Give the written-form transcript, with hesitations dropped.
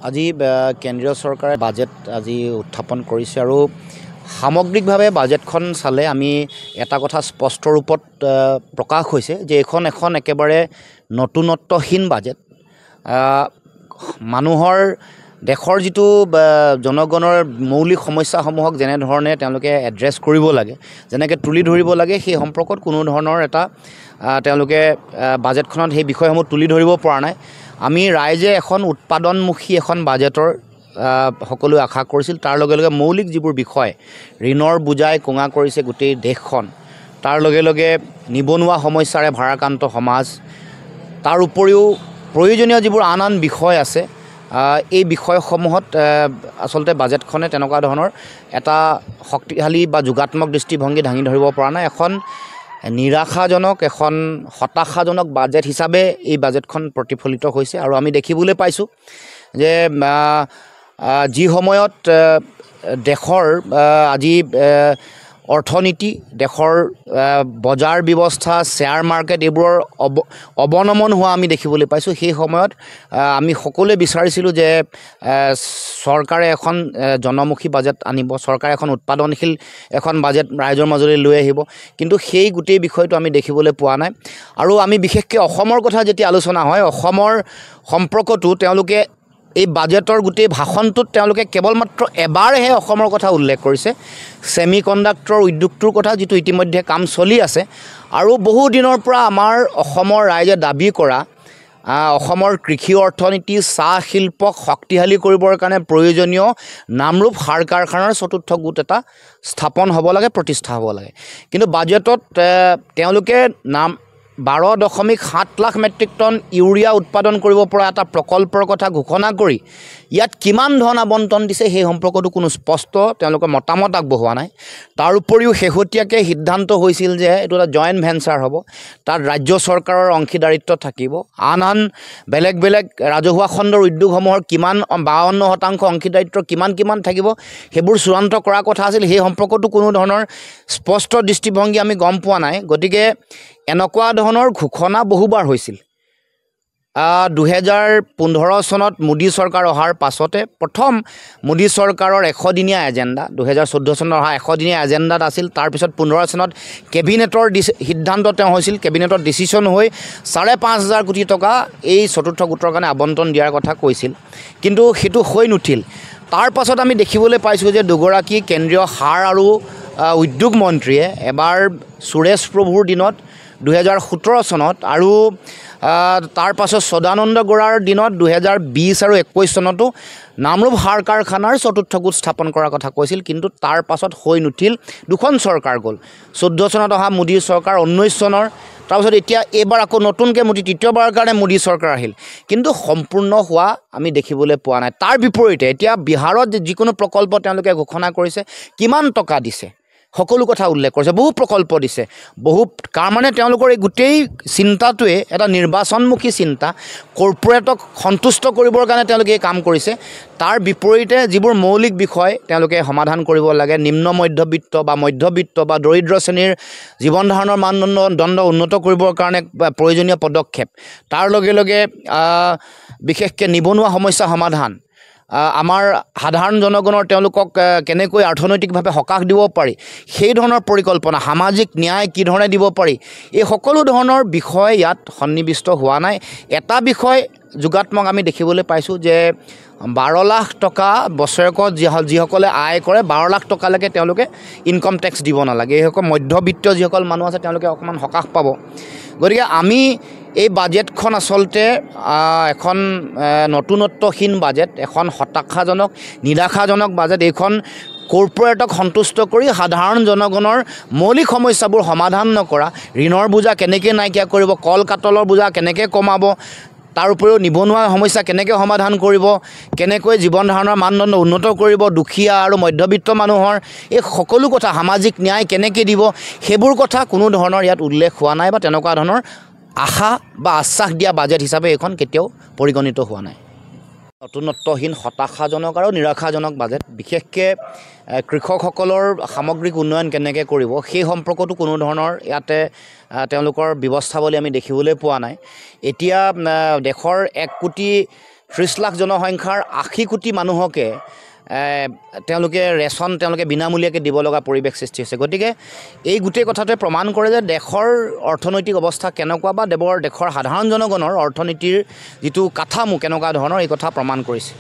আজি কেন্দ্ৰীয় চৰকাৰে বাজেট আজি উত্থাপন কৰিছে আৰু সামগ্ৰিকভাৱে বাজেটখন চালে আমি এটা কথা স্পষ্ট ৰূপত প্ৰকাশ হৈছে যে এখন একেবাৰে নতুনত্বহীন বাজেট। মানুহৰ দেশৰ যিটো জনগণৰ মৌলিক সমস্যাসমূহক যেনেধৰণে তেওঁলোকে এড্ৰেছ কৰিব লাগে, যেনেকৈ তুলি ধৰিব লাগে, সেই সম্পৰ্কত কোনো ধৰণৰ এটা তেওঁলোকে বাজেটখনত সেই বিষয়সমূহ তুলি ধৰিব পৰা নাই। আমি ৰাইজে এখন উৎপাদনমুখী এখন বাজেটৰ সকলোৱে আশা কৰিছিল। তাৰ লগে লগে মৌলিক যিবোৰ বিষয়, ঋণৰ বোজাই কোঙা কৰিছে গোটেই দেশখন, তাৰ লগে লগে নিবনুৱা সমস্যাৰে ভাৰাক্ৰান্ত সমাজ, তাৰ উপৰিও প্ৰয়োজনীয় যিবোৰ আন বিষয় আছে, এই বিষয়সমূহত আচলতে বাজেটখনে তেনেকুৱা ধৰণৰ এটা শক্তিশালী বা যোগাত্মক দৃষ্টিভংগী দাঙি ধৰিব পৰা নাই। এখন নিৰাশাজনক, এখন হতাশাজনক বাজেট হিচাপে এই বাজেটখন প্ৰতিফলিত হৈছে। আৰু আমি দেখিবলৈ পাইছোঁ যে যি সময়ত দেশৰ আজি অৰ্থনীতি, দেশৰ বজাৰ ব্যৱস্থা, শ্বেয়াৰ মাৰ্কেট এইবোৰৰ অৱনমন হোৱা আমি দেখিবলৈ পাইছোঁ, সেই সময়ত আমি সকলোৱে বিচাৰিছিলোঁ যে চৰকাৰে এখন জনমুখী বাজেট আনিব, চৰকাৰে এখন উৎপাদনশীল এখন বাজেট ৰাইজৰ মাজলৈ লৈ আহিব। কিন্তু সেই গোটেই বিষয়টো আমি দেখিবলৈ পোৱা নাই। আৰু আমি বিশেষকৈ অসমৰ কথা যেতিয়া আলোচনা হয়, অসমৰ সম্পৰ্কটো তেওঁলোকে এই বাজেটৰ গোটেই ভাষণটোত তেওঁলোকে কেৱল মাত্ৰ এবাৰহে অসমৰ কথা উল্লেখ কৰিছে, ছেমি কণ্ডাক্টৰ উদ্যোগটোৰ কথা, যিটো ইতিমধ্যে কাম চলি আছে। আৰু বহু দিনৰ পৰা আমাৰ অসমৰ ৰাইজে দাবী কৰা অসমৰ কৃষি অৰ্থনীতি, চাহ শিল্পক শক্তিশালী কৰিবৰ কাৰণে প্ৰয়োজনীয় নামৰূপ সাৰ কাৰখানাৰ চতুৰ্থ গোট এটা স্থাপন হ'ব লাগে, প্ৰতিষ্ঠা হ'ব লাগে। কিন্তু বাজেটত তেওঁলোকে 12.7 লাখ মেট্ৰিক টন ইউৰিয়া উৎপাদন কৰিব পৰা এটা প্ৰকল্পৰ কথা ঘোষণা কৰি ইয়াত কিমান ধন আবণ্টন দিছে সেই সম্পৰ্কতো কোনো স্পষ্ট তেওঁলোকে মতামত আগবঢ়োৱা নাই। তাৰ উপৰিও শেহতীয়াকৈ সিদ্ধান্ত হৈছিল যে এইটো এটা জইণ্ট ভেঞ্চাৰ হ'ব, তাত ৰাজ্য চৰকাৰৰ অংশীদাৰিত্ব থাকিব, আন বেলেগ বেলেগ ৰাজহুৱা খণ্ডৰ উদ্যোগসমূহৰ কিমান 52% অংশীদাৰিত্ব কিমান থাকিব সেইবোৰ চূড়ান্ত কৰাৰ কথা আছিল। সেই সম্পৰ্কতো কোনো ধৰণৰ স্পষ্ট দৃষ্টিভংগী আমি গম পোৱা নাই। গতিকে এনেকুৱা ধৰণৰ ঘোষণা বহুবাৰ হৈছিল। 2015 চনত মোদী চৰকাৰ অহাৰ পাছতে প্ৰথম মোদী চৰকাৰৰ 100 দিনীয়া এজেণ্ডা, 2014 চনত অহা 100 দিনীয়া এজেণ্ডাত আছিল। তাৰপিছত 15 চনত কেবিনেটৰ সিদ্ধান্ত হৈছিল, কেবিনেটৰ ডিচিশ্যন হৈ 5,500 কোটি টকা এই চতুৰ্থ গোটৰ কাৰণে আবণ্টন দিয়াৰ কথা কৈছিল, কিন্তু সেইটো হৈ নুঠিল। তাৰ পাছত আমি দেখিবলৈ পাইছোঁ যে দুগৰাকী কেন্দ্ৰীয় সাৰ আৰু উদ্যোগ মন্ত্ৰীয়ে এবাৰ সুৰেশ প্ৰভুৰ দিনত 2017 চনত আৰু তাৰ পাছত সদানন্দ গৌড়াৰ দিনত 2020 আৰু 21 চনতো নামৰূপ সাৰ কাৰখানাৰ চতুৰ্থ গোট স্থাপন কৰাৰ কথা কৈছিল, কিন্তু তাৰ পাছত হৈ নুঠিল। দুখন চৰকাৰ গ'ল, 14 চনত অহা মোদীৰ চৰকাৰ, 19 চনৰ, তাৰপিছত এতিয়া এইবাৰ আকৌ নতুনকৈ তৃতীয়বাৰৰ কাৰণে মোদী চৰকাৰ আহিল, কিন্তু সম্পূৰ্ণ হোৱা আমি দেখিবলৈ পোৱা নাই। তাৰ বিপৰীতে এতিয়া বিহাৰত যিকোনো প্ৰকল্প তেওঁলোকে ঘোষণা কৰিছে, কিমান টকা দিছে সকলো কথা উল্লেখ কৰিছে, বহু প্ৰকল্প দিছে, মানে তেওঁলোকৰ এই গোটেই চিন্তাটোৱে এটা নিৰ্বাচনমুখী চিন্তা, কৰ্পৰেটক সন্তুষ্ট কৰিবৰ কাৰণে তেওঁলোকে এই কাম কৰিছে। তাৰ বিপৰীতে যিবোৰ মৌলিক বিষয় তেওঁলোকে সমাধান কৰিব লাগে, নিম্ন মধ্যবিত্ত বা দৰিদ্ৰ শ্ৰেণীৰ জীৱন ধাৰণৰ মানদণ্ড উন্নত কৰিবৰ কাৰণে প্ৰয়োজনীয় পদক্ষেপ, তাৰ লগে লগে বিশেষকৈ নিবনুৱা সমস্যা সমাধান, আমাৰ সাধাৰণ জনগণৰ তেওঁলোকক কেনেকৈ অৰ্থনৈতিকভাৱে সকাহ দিব পাৰি সেই ধৰণৰ পৰিকল্পনা, সামাজিক ন্যায় কি ধৰণে দিব পাৰি, এই সকলো ধৰণৰ বিষয় ইয়াত সন্নিৱিষ্ট হোৱা নাই। এটা বিষয় যোগাত্মক আমি দেখিবলৈ পাইছোঁ যে 12 লাখ টকা বছৰেকত যিসকলে আয় কৰে, 12 লাখ টকালৈকে তেওঁলোকে ইনকম টেক্স দিব নালাগে। এইসকল মধ্যবিত্ত যিসকল মানুহ আছে তেওঁলোকে অকণমান সকাহ পাব। গতিকে আমি এই বাজেটখন আচলতে এখন নতুনত্বহীন বাজেট, এখন হতাশাজনক, নিৰাশাজনক বাজেট। এইখন কৰ্পৰেটক সন্তুষ্ট কৰি সাধাৰণ জনগণৰ মৌলিক সমস্যাবোৰ সমাধান নকৰা, ঋণৰ বোজা কেনেকৈ নাইকিয়া কৰিব, কল কাটলৰ বোজা কেনেকৈ কমাব, তাৰ উপৰিও নিবনুৱা সমস্যা কেনেকৈ সমাধান কৰিব, কেনেকৈ জীৱন ধাৰণৰ মানদণ্ড উন্নত কৰিব, দুখীয়া আৰু মধ্যবিত্ত মানুহৰ এই সকলো কথা, সামাজিক ন্যায় কেনেকৈ দিব, সেইবোৰ কথা কোনো ধৰণৰ ইয়াত উল্লেখ হোৱা নাই বা তেনেকুৱা ধৰণৰ আশা বা আশ্বাস দিয়া বাজেট হিচাপে এইখন কেতিয়াও পৰিগণিত হোৱা নাই। নতুনত্বহীন, হতাশাজনক আৰু নিৰাশাজনক বাজেট। বিশেষকৈ কৃষকসকলৰ সামগ্ৰিক উন্নয়ন কেনেকৈ কৰিব সেই সম্পৰ্কতো কোনো ধৰণৰ ইয়াতে তেওঁলোকৰ ব্যৱস্থাৱলী আমি দেখিবলৈ পোৱা নাই। এতিয়া দেশৰ 1 কোটি 30 লাখ জনসংখ্যাৰ 80 কোটি মানুহকে তেওঁলোকে ৰেচন তেওঁলোকে বিনামূলীয়াকৈ দিব লগা পৰিৱেশ সৃষ্টি হৈছে। গতিকে এই গোটেই কথাটোৱে প্ৰমাণ কৰে যে দেশৰ অৰ্থনৈতিক অৱস্থা কেনেকুৱা বা দেশৰ সাধাৰণ জনগণৰ অৰ্থনীতিৰ যিটো কাঠামো কেনেকুৱা ধৰণৰ এই কথা প্ৰমাণ কৰিছে।